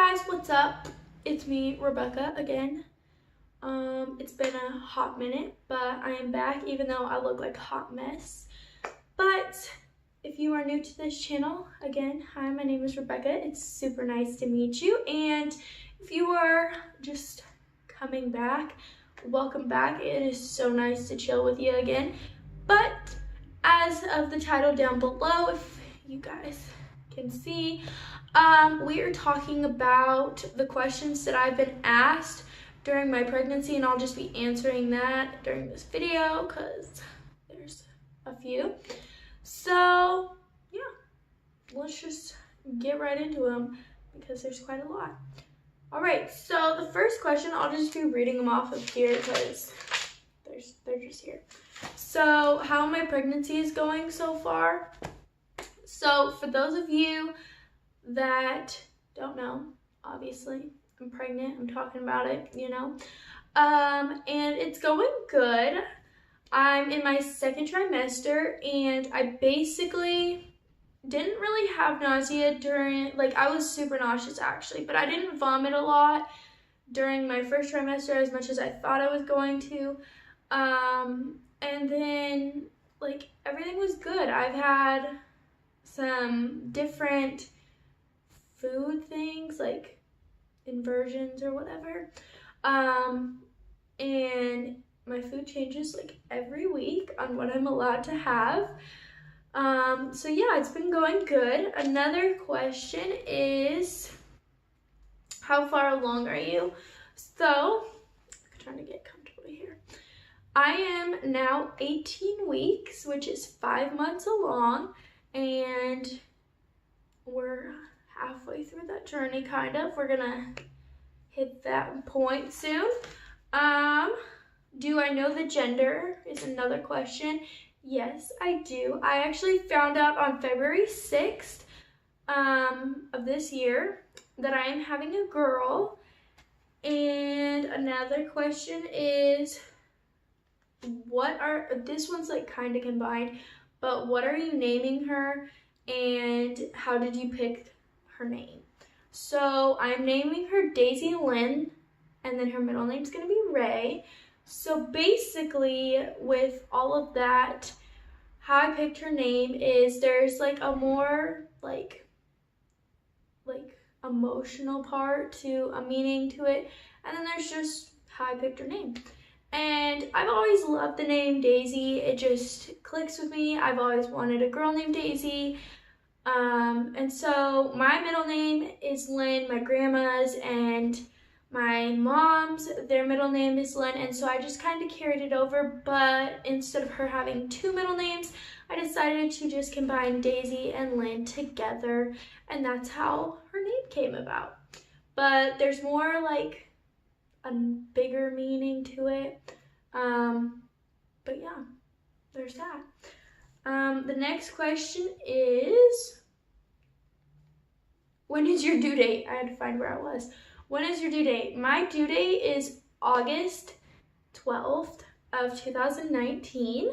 guys, what's up? It's me, Rebecca, again. It's been a hot minute, but I am back even though I look like a hot mess. But if you are new to this channel, again, hi, my name is Rebecca. It's super nice to meet you. And if you are just coming back, welcome back. It is so nice to chill with you again. But as of the title down below, if you guys can see, we are talking about the questions that I've been asked during my pregnancy, and I'll just be answering that during this video because there's a few. So yeah, let's just get right into them because there's quite a lot. All right, so the first question, I'll just be reading them off of here because they're just here. So how my pregnancy is going so far. So for those of you that don't know, obviously I'm pregnant, I'm talking about it, you know, and it's going good. I'm in my second trimester, and I basically didn't really have nausea during, like, I was super nauseous actually, but I didn't vomit a lot during my first trimester as much as I thought I was going to. And then, like, everything was good. I've had some different food things, like inversions or whatever. And my food changes like every week on what I'm allowed to have. So yeah, it's been going good. Another question is, how far along are you? So, I'm trying to get comfortable here. I am now 18 weeks, which is 5 months along, and we're halfway through that journey, kind of. We're gonna hit that point soon. Do I know the gender is another question. Yes, I do. I actually found out on February 6th of this year that I am having a girl. And another question is, this one's like kind of combined, but what are you naming her and how did you pick her name? So I'm naming her Daisy Ling, and then her middle name's gonna be Ray. So basically with all of that, how I picked her name is there's like a more like emotional part to a meaning to it, and then there's just how I picked her name. And I've always loved the name Daisy. It just clicks with me. I've always wanted a girl named Daisy. And so my middle name is Lynn, my grandma's and my mom's, their middle name is Lynn, and so I just kind of carried it over, but instead of her having two middle names, I decided to just combine Daisy and Lynn together, and that's how her name came about. But there's more like a bigger meaning to it. But yeah, there's that. The next question is, when is your due date? I had to find where I was. When is your due date? My due date is August 12th of 2019.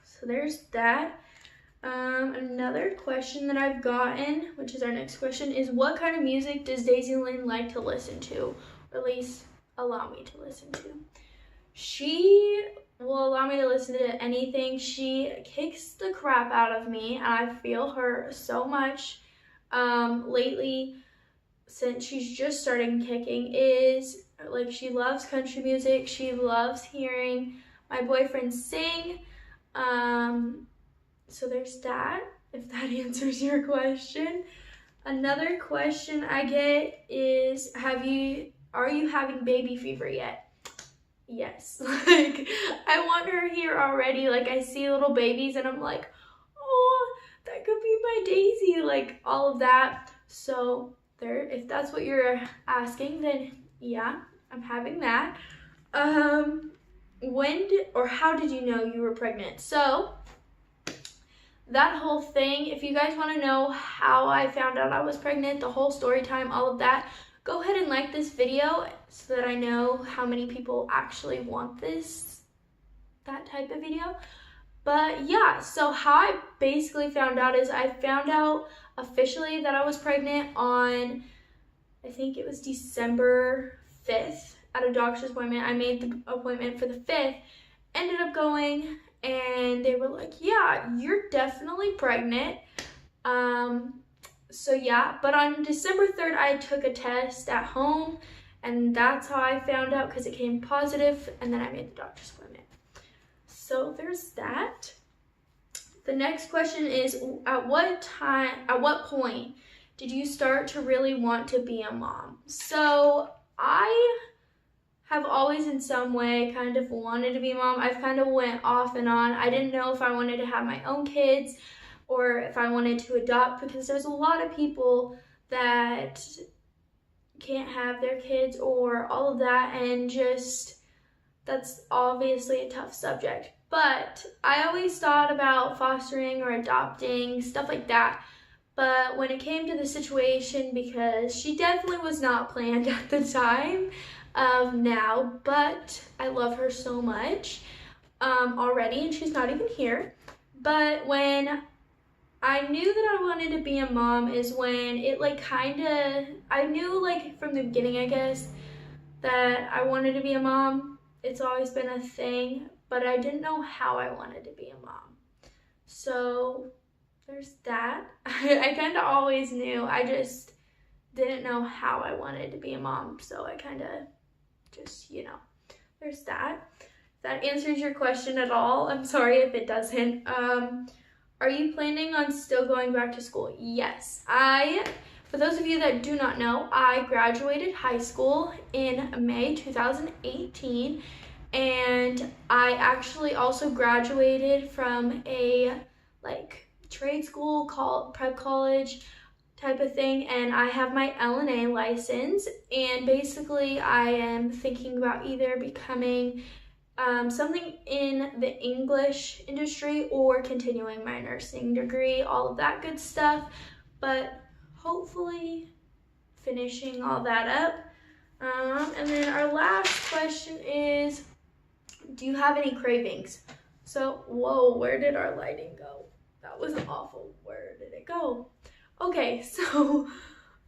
So there's that. Another question that I've gotten, which is our next question, is what kind of music does Daisy Ling like to listen to? Or at least allow me to listen to. She will allow me to listen to anything. She kicks the crap out of me, and I feel her so much lately, since she's just starting kicking, is like she loves country music. She loves hearing my boyfriend sing. So there's that, if that answers your question. Another question I get is, are you having baby fever yet? Yes. Like, I want her here already. Like, I see little babies and I'm like, oh, that could be my Daisy, like all of that. So there, if that's what you're asking, then yeah, I'm having that. How did you know you were pregnant? So that whole thing, if you guys want to know how I found out I was pregnant, the whole story time, all of that, go ahead and like this video so that I know how many people actually want that type of video. But yeah, so how I basically found out is I found out officially that I was pregnant on I think it was December 5th at a doctor's appointment. I made the appointment for the 5th, ended up going, and they were like, yeah, you're definitely pregnant. So yeah, but on December 3rd, I took a test at home, and that's how I found out, because it came positive, and then I made the doctor's appointment. So there's that. The next question is, at what point did you start to really want to be a mom? So I have always in some way kind of wanted to be a mom. I've kind of went off and on. I didn't know if I wanted to have my own kids or if I wanted to adopt, because there's a lot of people that can't have their kids or all of that, and just that's obviously a tough subject. But I always thought about fostering or adopting, stuff like that. But when it came to the situation, because she definitely was not planned at the time of now, but I love her so much already, and she's not even here. But when I knew that I wanted to be a mom is when it I knew from the beginning, I guess, that I wanted to be a mom. It's always been a thing, but I didn't know how I wanted to be a mom. So there's that. I kind of always knew. I just didn't know how I wanted to be a mom. So I kind of just, there's that. If that answers your question at all. I'm sorry if it doesn't. Are you planning on still going back to school? Yes. For those of you that do not know, I graduated high school in May 2018, and I actually also graduated from a trade school called prep college type of thing, and I have my LNA license, and basically I am thinking about either becoming something in the English industry or continuing my nursing degree, all of that good stuff, but hopefully finishing all that up. And then our last question is, do you have any cravings? So, whoa, where did our lighting go? That was awful. Where did it go? Okay, so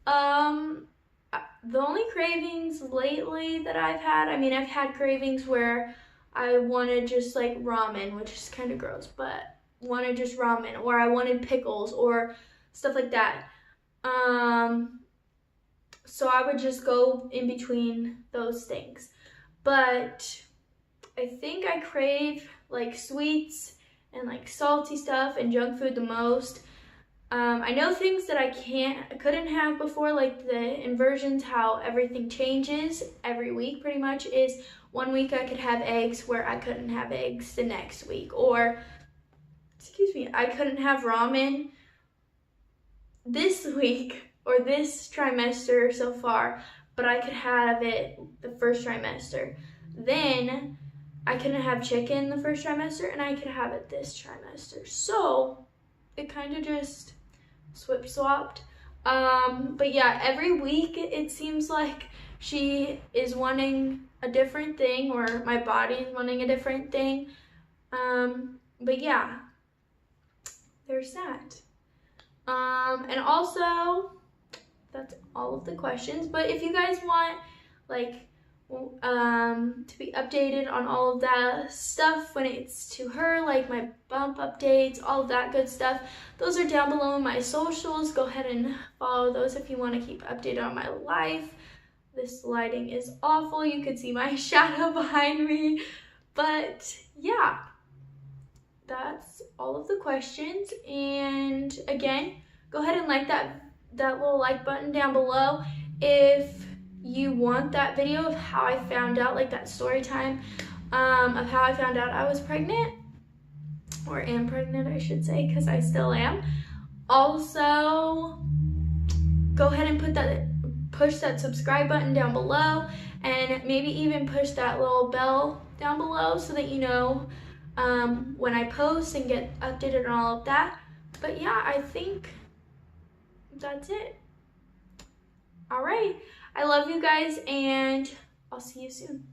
the only cravings lately that I've had, I've had cravings where I wanted just ramen, which is kind of gross, but wanted just ramen, or I wanted pickles or stuff like that. So I would just go in between those things. But I think I crave sweets and salty stuff and junk food the most. I know things that I couldn't have before, like the inversions, how everything changes every week pretty much, is 1 week I could have eggs where I couldn't have eggs the next week, or I couldn't have ramen this week or this trimester so far, but I could have it the first trimester. Then I couldn't have chicken the first trimester, and I could have it this trimester. So it kind of just swapped. But yeah, every week it seems like she is wanting a different thing, or my body is wanting a different thing. But yeah, there's that. And also, that's all of the questions. But if you guys want to be updated on all of that stuff when it's to her, my bump updates, all of that good stuff, those are down below in my socials. Go ahead and follow those if you want to keep updated on my life. This lighting is awful. You can see my shadow behind me. But yeah, that's all of the questions. And again, go ahead and like that little like button down below if you want that video of how I found out, that story time of how I found out I was pregnant, or am pregnant I should say, because I still am. Also, go ahead and push that subscribe button down below, and maybe even push that little bell down below so that you know when I post and get updated on all of that. But yeah, I think that's it. All right. I love you guys, and I'll see you soon.